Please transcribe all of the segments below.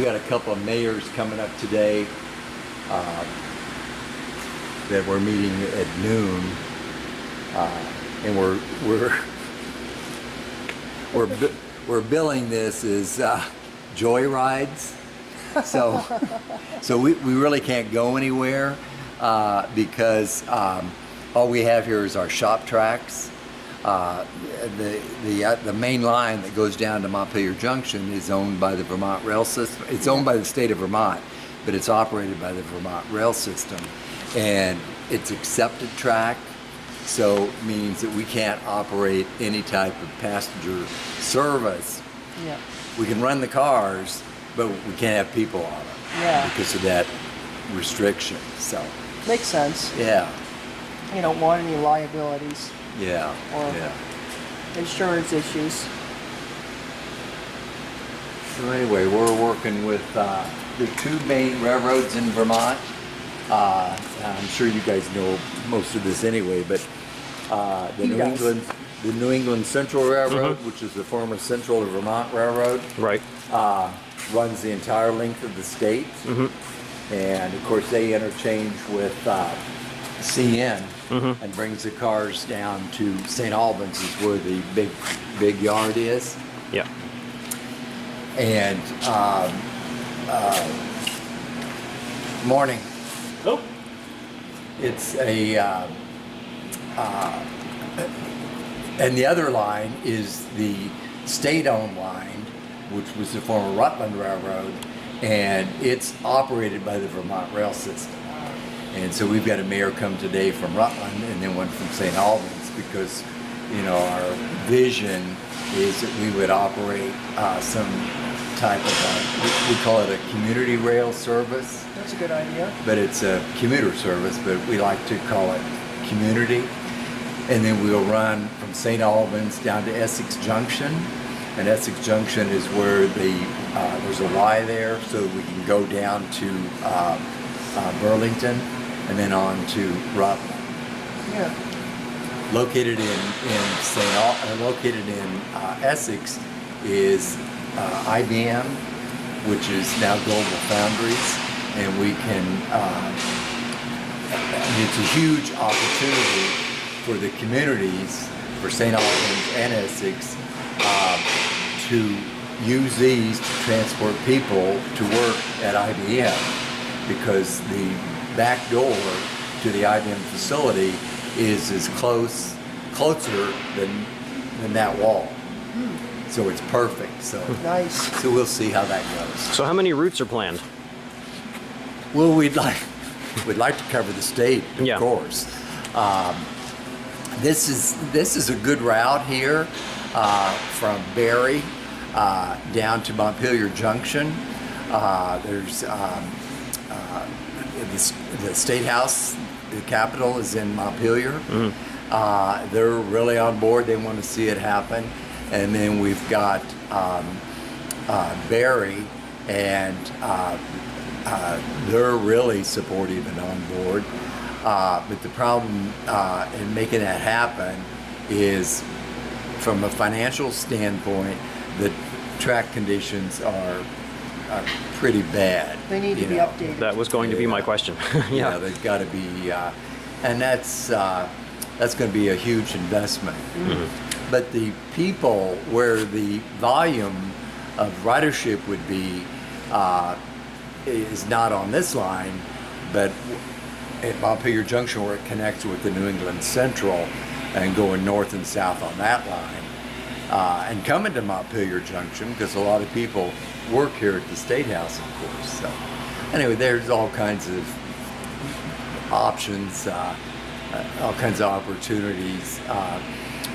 got a couple of mayors coming up today that we're meeting at noon, and we're billing this as joyrides. So we really can't go anywhere because all we have here is our shop tracks. The main line that goes down to Montpelier Junction is owned by the Vermont Rail System. It's owned by the state of Vermont, but it's operated by the Vermont Rail System, and it's accepted track, so it means that we can't operate any type of passenger service. Yeah. We can run the cars, but we can't have people on them because of that restriction. So makes sense. yeah. You don't want any liabilities Yeah, or insurance issues. So anyway, we're working with the two main railroads in Vermont. I'm sure you guys know most of this anyway, but the New England Central Railroad, which is the former Central of Vermont Railroad, Right. runs the entire length of the state, and of course they interchange with CN. And brings the cars down to St. Albans, is where the big yard is. Yeah. And morning. Oh. It's a and the other line is the state-owned line, which was the former Rutland Railroad, and it's operated by the Vermont Rail System. And so we've got a mayor come today from Rutland and then one from St. Albans because, our vision is that we would operate some type of, we call it a community rail service. That's a good idea. But it's a commuter service, but we like to call it community. And then we'll run from St. Albans down to Essex Junction. And Essex Junction is where there's a Y there, so we can go down to Burlington and then on to Rutland. Yeah. Located in Essex is IBM, which is now Global Foundries, and we can. It's a huge opportunity for the communities, for St. Albans and Essex, to use these to transport people to work at IBM, because the back door to the IBM facility is as closer than that wall. So it's perfect. So nice. So we'll see how that goes. So how many routes are planned? Well, we'd like to cover the state, of course. This is a good route here from Barre down to Montpelier Junction. There's the State House, the Capitol, is in Montpelier. They're really on board. They want to see it happen. And then we've got Barre, and they're really supportive and on board. But the problem in making that happen is, from a financial standpoint, the track conditions are pretty bad. They need to be updated. That was going to be my question. Yeah, they've got to be, and that's going to be a huge investment. But the people where the volume of ridership would be is not on this line, but at Montpelier Junction, where it connects with the New England Central, and going north and south on that line, and coming to Montpelier Junction, because a lot of people work here at the State House, of course. So anyway, there's all kinds of options, all kinds of opportunities.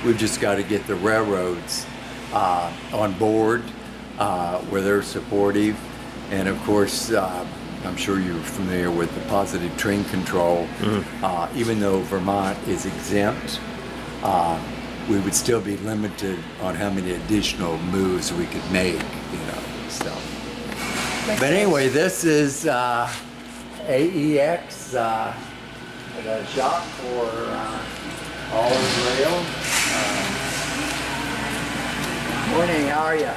We've just got to get the railroads on board, where they're supportive, and of course, I'm sure you're familiar with the positive train control. Even though Vermont is exempt, we would still be limited on how many additional moves we could make, so. But anyway, this is AEX, the shop for AllEarthRail. Morning, how are you?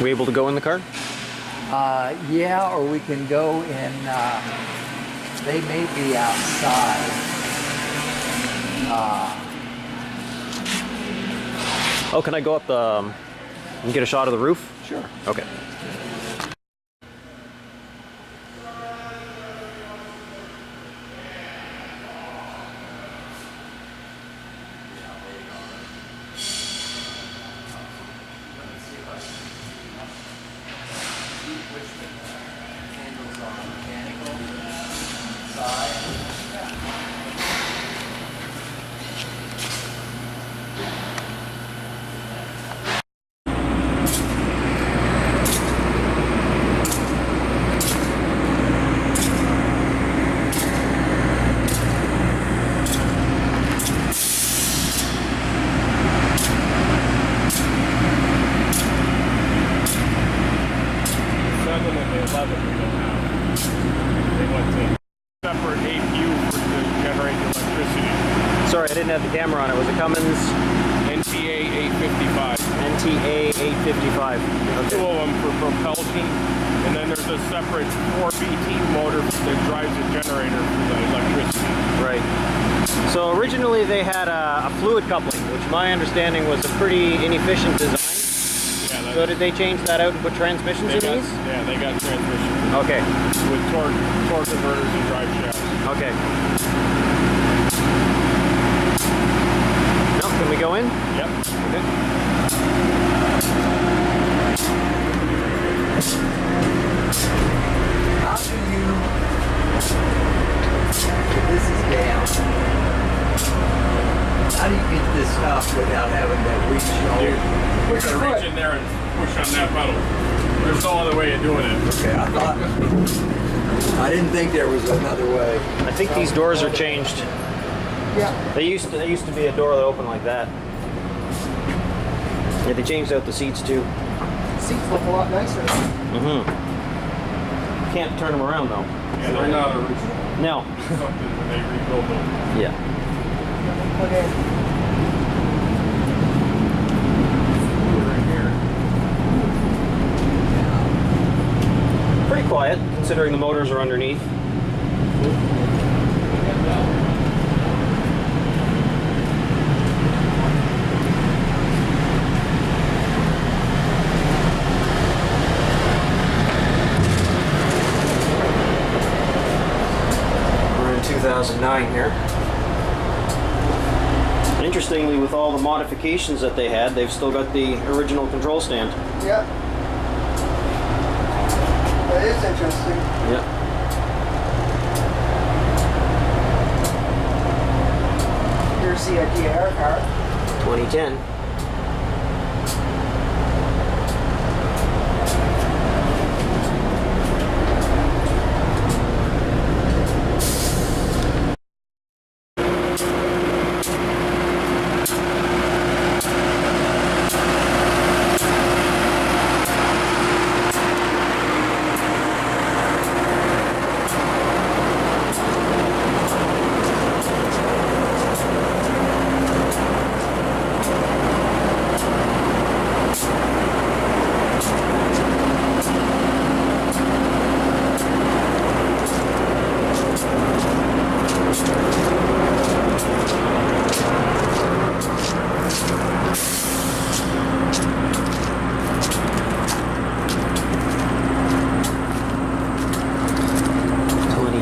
We able to go in the car? Yeah, or we can go in, they may be outside. Oh, can I go up the and get a shot of the roof? Sure. Okay. Separate APU for to generate electricity. Sorry, I didn't have the camera on. It was a Cummins NTA 855. NTA 855. Two of them for propulsion, and then there's a separate 4BT motor that drives the generator for the electricity. Right. So originally they had a fluid coupling, which my understanding was a pretty inefficient design. Yeah, So did they change that out and put transmissions in these? Yeah, they got transmission Okay. with torque converters and drive shafts. Okay. No, can we go in? Yep. Okay. How do you, this is down, how do you get this up without having to reach Dude, over? we're gonna reach in there and push on that pedal. There's no other way of doing it. Okay, I didn't think there was another way. I think these doors are changed. Yeah. They used to be a door that opened like that. Yeah, they changed out the seats too. Seats look a lot nicer. Mm-hmm. Can't turn them around though. Yeah, they're not original. No. Something when they rebuilt them. Yeah. Put in. Right here. Pretty quiet considering the motors are underneath. We're in 2009 here. Interestingly, with all the modifications that they had, they've still got the original control stand. Yeah. That is interesting. Yeah. Here's the DR car. 2010.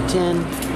Ten.